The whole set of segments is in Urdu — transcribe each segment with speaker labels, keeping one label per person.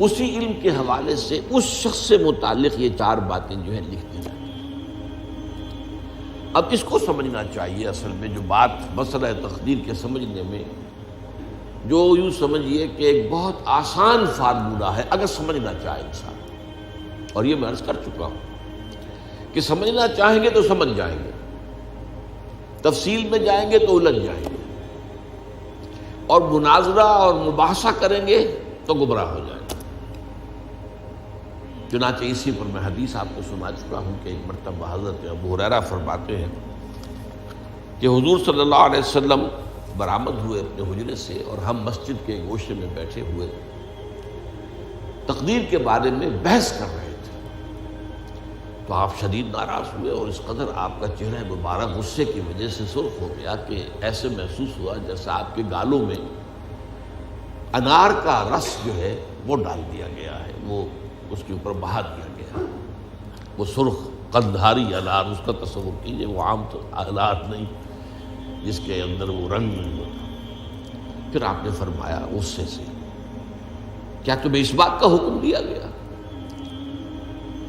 Speaker 1: اسی علم کے حوالے سے اس شخص سے متعلق یہ 4 باتیں جو ہیں لکھ دی جاتی ہیں۔ اب اس کو سمجھنا چاہیے، اصل میں جو بات مسئلہ تقدیر کے سمجھنے میں، جو یوں سمجھیے کہ ایک بہت آسان فارمولہ ہے اگر سمجھنا چاہے انسان، اور یہ میں عرض کر چکا ہوں کہ سمجھنا چاہیں گے تو سمجھ جائیں گے، تفصیل میں جائیں گے تو الجھ جائیں گے، اور مناظرہ اور مباحثہ کریں گے تو گمراہ ہو جائیں گے۔ چنانچہ اسی پر میں حدیث آپ کو سنا چکا ہوں کہ ایک مرتبہ حضرت ابو ہریرہ فرماتے ہیں کہ حضور صلی اللہ علیہ وسلم برآمد ہوئے اپنے حجرے سے، اور ہم مسجد کے گوشے میں بیٹھے ہوئے تقدیر کے بارے میں بحث کر رہے تھے، تو آپ شدید ناراض ہوئے، اور اس قدر آپ کا چہرہ مبارک غصے کی وجہ سے سرخ ہو گیا کہ ایسے محسوس ہوا جیسا آپ کے گالوں میں انار کا رس جو ہے وہ ڈال دیا گیا ہے، وہ اس کے اوپر بہا دیا گیا، وہ سرخ قندھاری انار، اس کا تصور کیجئے، وہ عام انار نہیں جس کے اندر وہ رنگ نہیں ہوتا۔ پھر آپ نے فرمایا غصے سے، کیا تمہیں اس بات کا حکم دیا گیا؟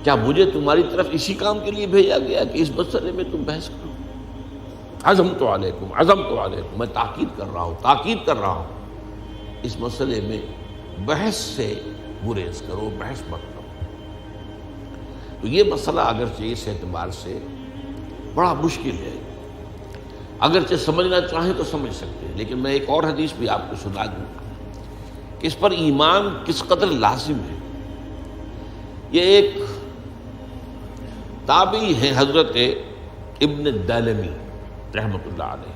Speaker 1: کیا مجھے تمہاری طرف اسی کام کے لیے بھیجا گیا کہ اس مسئلے میں تم بحث کرو؟ عزمت علیکم، میں تاکید کر رہا ہوں اس مسئلے میں بحث سے گریز کرو، بحث مت کرو۔ تو یہ مسئلہ اگرچہ اس اعتبار سے بڑا مشکل ہے، اگرچہ سمجھنا چاہیں تو سمجھ سکتے ہیں، لیکن میں ایک اور حدیث بھی آپ کو سنا دوں کہ اس پر ایمان کس قدر لازم ہے۔ یہ ایک تابعی ہے حضرت ابن الدیلمی رحمۃ اللہ علیہ،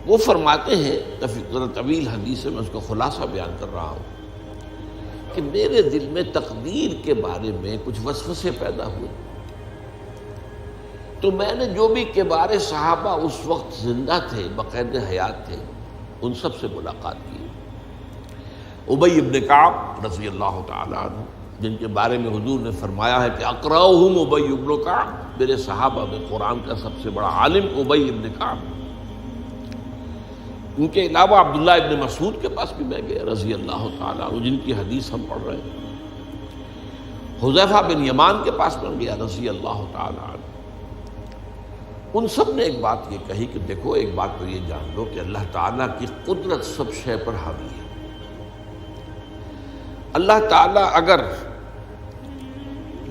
Speaker 1: وہ فرماتے ہیں، ذرا طویل حدیث ہے، میں اس کا خلاصہ بیان کر رہا ہوں، کہ میرے دل میں تقدیر کے بارے میں کچھ وسوسے پیدا ہوئے، تو میں نے جو بھی کبار صحابہ اس وقت زندہ تھے، بقید حیات تھے، ان سب سے ملاقات کی۔ ابی ابن کعب رضی اللہ تعالی عنہ، جن کے بارے میں حضور نے فرمایا ہے کہ اقرأہم ابی ابن کعب، میرے صحابہ میں قرآن کا سب سے بڑا عالم ابی ابن کعب۔ ان کے علاوہ عبداللہ ابن مسعود کے پاس بھی میں گیا رضی اللہ تعالیٰ عنہ، جن کی حدیث ہم پڑھ رہے ہیں۔ حذیفہ بن یمان کے پاس میں گیا رضی اللہ تعالیٰ عنہ۔ ان سب نے ایک بات یہ کہی کہ دیکھو، ایک بات تو یہ جان لو کہ اللہ تعالیٰ کی قدرت سب شے پر حاوی ہے۔ اللہ تعالیٰ اگر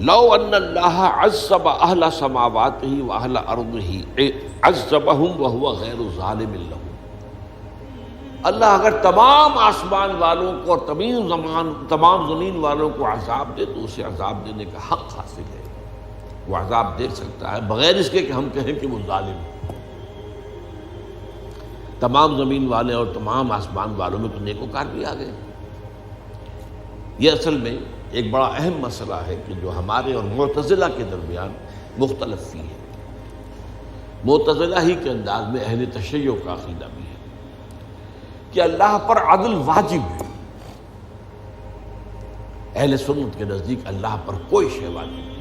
Speaker 1: لو ان اللہ عذب اہل سماواتہ و اہل ارضہ عذبہم وہو غیر ظالم لہم، اللہ اگر تمام آسمان والوں کو اور تمام زمین والوں کو عذاب دے تو اسے عذاب دینے کا حق حاصل ہے، وہ عذاب دے سکتا ہے بغیر اس کے کہ ہم کہیں کہ وہ ظالم ہے۔ تمام زمین والے اور تمام آسمان والوں میں تو نیکوکار بھی آ گئے۔ یہ اصل میں ایک بڑا اہم مسئلہ ہے کہ جو ہمارے اور معتزلہ کے درمیان مختلف فی ہے۔ معتزلہ ہی کے انداز میں اہل تشیع کا عقیدہ بھی ہے کہ اللہ پر عدل واجب ہے، اہل سنت کے نزدیک اللہ پر کوئی شے واجب نہیں،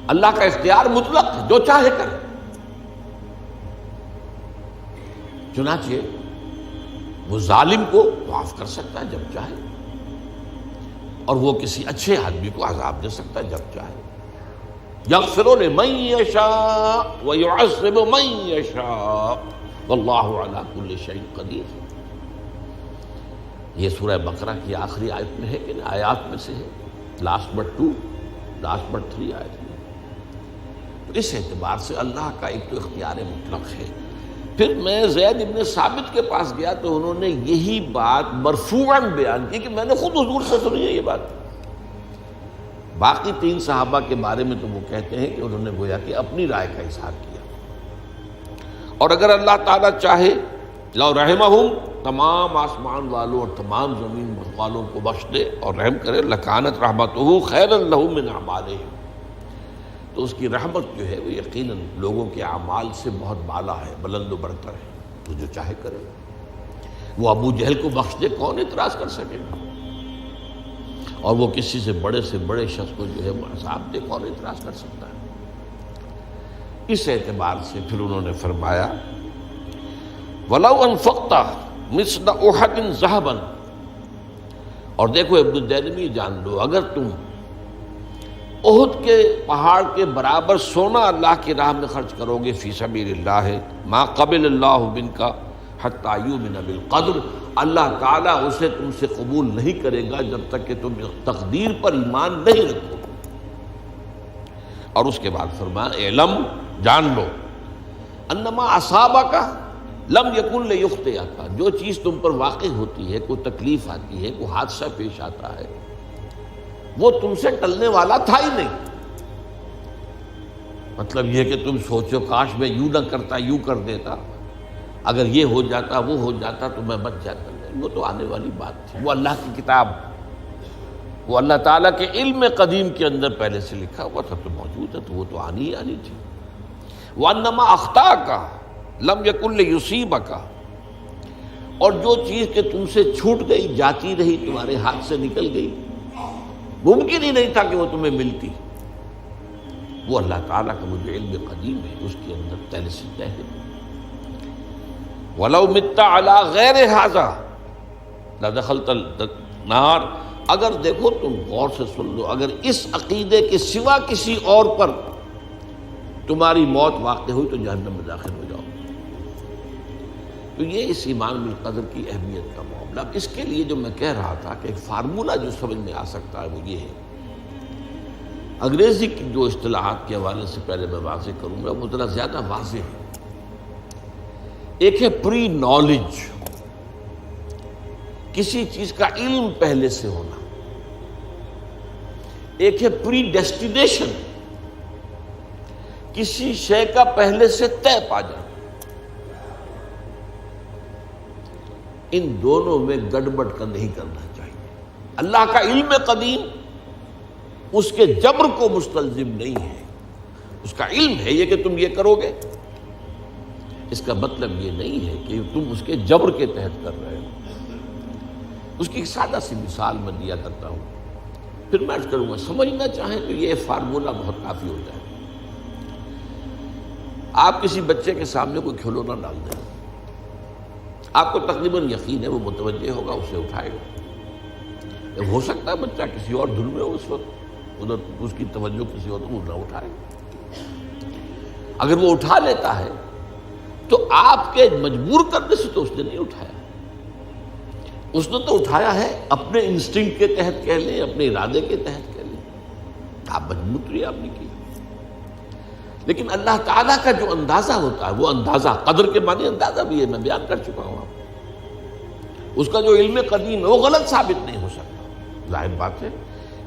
Speaker 1: اللہ کا اختیار مطلق ہے، جو چاہے کرے۔ چنانچہ وہ ظالم کو معاف کر سکتا ہے جب چاہے، اور وہ کسی اچھے آدمی کو عذاب دے سکتا ہے جب چاہے۔ یغفر لمن یشاء ویعذب من یشاء واللہ علی کل شیء قدیر۔ یہ سورہ بقرہ کی آخری آیت میں ہے کہ آیات میں سے ہے، لاسٹ بٹ 3 آیت میں۔ تو اس اعتبار سے اللہ کا ایک تو اختیار مطلق ہے۔ پھر میں زید ابن ثابت کے پاس گیا تو انہوں نے یہی بات مرفوعاً بیان کی کہ میں نے خود حضور سے سنی ہے یہ بات۔ باقی 3 صحابہ کے بارے میں تو وہ کہتے ہیں کہ انہوں نے گویا کہ اپنی رائے کا اظہار کیا، اور اگر اللہ تعالیٰ چاہے لو رحمہم، تمام آسمان والوں اور تمام زمین والوں کو بخش دے اور رحم کرے، لکانت رحمتہ خیرا لہم من اعمالہم، تو اس کی رحمت جو ہے وہ یقیناً لوگوں کے اعمال سے بہت بالا ہے، بلند و برتر ہے، تو جو چاہے کرے۔ وہ ابو جہل کو بخش دے، کون اعتراض کر سکے گا؟ اور وہ کسی سے بڑے شخص کو جو ہے وہ عذاب دے، کون اعتراض کر سکتا ہے؟ اس اعتبار سے پھر انہوں نے فرمایا وَلَوْ أَنفَقْتَ مِثْلَ أُحَدٍ ذَهَبًا اور دیکھو ابن الدینمی جان لو، اگر تم احد کے پہاڑ کے برابر سونا اللہ کی راہ میں خرچ کرو گے فی سبیل اللہ، ما قبل اللہ منک حتی یؤمن بالقدر، اللہ تعالیٰ اسے تم سے قبول نہیں کرے گا جب تک کہ تم تقدیر پر ایمان نہیں رکھو۔ اور اس کے بعد فرمایا اعلم، جان لو، انما اصابک لم یکن لیخطئک، جو چیز تم پر واقع ہوتی ہے، کوئی تکلیف آتی ہے، کوئی حادثہ پیش آتا ہے، وہ تم سے ٹلنے والا تھا ہی نہیں۔ مطلب یہ کہ تم سوچو کاش میں یوں نہ کرتا، یوں کر دیتا، اگر یہ ہو جاتا، وہ ہو جاتا تو میں بچ جاتا، وہ تو آنے والی بات تھی، وہ اللہ کی کتاب، وہ اللہ تعالیٰ کے علم قدیم کے اندر پہلے سے لکھا ہوا تھا، تو موجود ہے، تو وہ تو آنی ہی آنی تھی۔ وَأَنَّمَا أَخْطَأَكَ لَمْ يَكُنْ لِيُصِيبَكَ، اور جو چیز کہ تم سے چھوٹ گئی، جاتی رہی، تمہارے ہاتھ سے نکل گئی، ممکن ہی نہیں تھا کہ وہ تمہیں ملتی، وہ اللہ تعالیٰ کا وہ جو علم قدیم ہے اس کے اندر پہلے سے طے ہے۔ وَلَوْ مِتَّ عَلَىٰ غَيْرِ هَٰذَا لَدَخَلْتَ النَّارَ، اگر دیکھو تم غور سے سن لو، اگر اس عقیدے کے سوا کسی اور پر تمہاری موت واقع ہوئی تو جہنم میں داخل ہو جاؤ۔ تو یہ اس ایمان بالقدر کی اہمیت کا معاملہ۔ اس کے لیے جو میں کہہ رہا تھا کہ ایک فارمولہ جو سمجھ میں آ سکتا ہے وہ یہ ہے، انگریزی کی جو اصطلاحات کے حوالے سے پہلے میں واضح کروں گا وہ ذرا زیادہ واضح ہے۔ ایک ہے پری نالج، کسی چیز کا علم پہلے سے ہونا، ایک ہے پری ڈیسٹینیشن، کسی شے کا پہلے سے طے پا جانا۔ ان دونوں میں گڑبڑ کا نہیں کرنا چاہیے۔ اللہ کا علم قدیم اس کے جبر کو مستلزم نہیں ہے، اس کا علم ہے یہ کہ تم یہ کرو گے، اس کا مطلب یہ نہیں ہے کہ تم اس کے جبر کے تحت کر رہے ہو۔ اس کی ایک سادہ سی مثال میں دیا کرتا ہوں، پھر میں عرض کروں گا، سمجھنا چاہیں تو یہ فارمولہ بہت کافی ہوتا ہے۔ آپ کسی بچے کے سامنے کوئی کھلونا ڈال دیں، آپ کو تقریباً یقین ہے وہ متوجہ ہوگا، اسے اٹھائے گا۔ ہو سکتا ہے بچہ کسی اور دھن میں ہو اس وقت، ادھر اس کی توجہ کسی اور کو نہ اٹھائے۔ اگر وہ اٹھا لیتا ہے تو آپ کے مجبور کرنے سے تو اس نے نہیں اٹھایا، اس نے تو اٹھایا ہے اپنے انسٹنکٹ کے تحت کہہ لیں، اپنے ارادے کے تحت کہہ لیں، آپ مجبور تو آپ نے کی۔ لیکن اللہ تعالیٰ کا جو اندازہ ہوتا ہے، وہ اندازہ قدر کے معنی اندازہ بھی ہے، میں بیان کر چکا ہوں آپ کو۔ اس کا جو علم قدیم ہے وہ غلط ثابت نہیں ہو سکتا، ظاہر بات ہے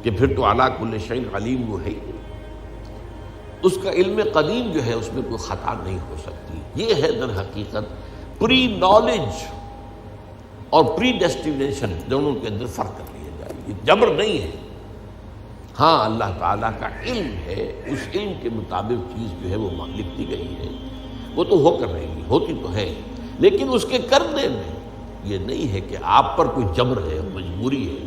Speaker 1: کہ پھر تو اعلیٰ کل شیء علیم وہ ہے ہی، اس کا علم قدیم جو ہے اس میں کوئی خطا نہیں ہو سکتی۔ یہ ہے در حقیقت پری نالج اور پری ڈیسٹینیشن، دونوں کے اندر فرق کر لیا جائے، یہ جبر نہیں ہے۔ ہاں اللہ تعالیٰ کا علم ہے، اس علم کے مطابق چیز جو ہے وہ لکھتی گئی ہے، وہ تو ہو کر رہے گی، ہوتی تو ہے، لیکن اس کے کرنے میں یہ نہیں ہے کہ آپ پر کوئی جبر ہے، مجبوری ہے۔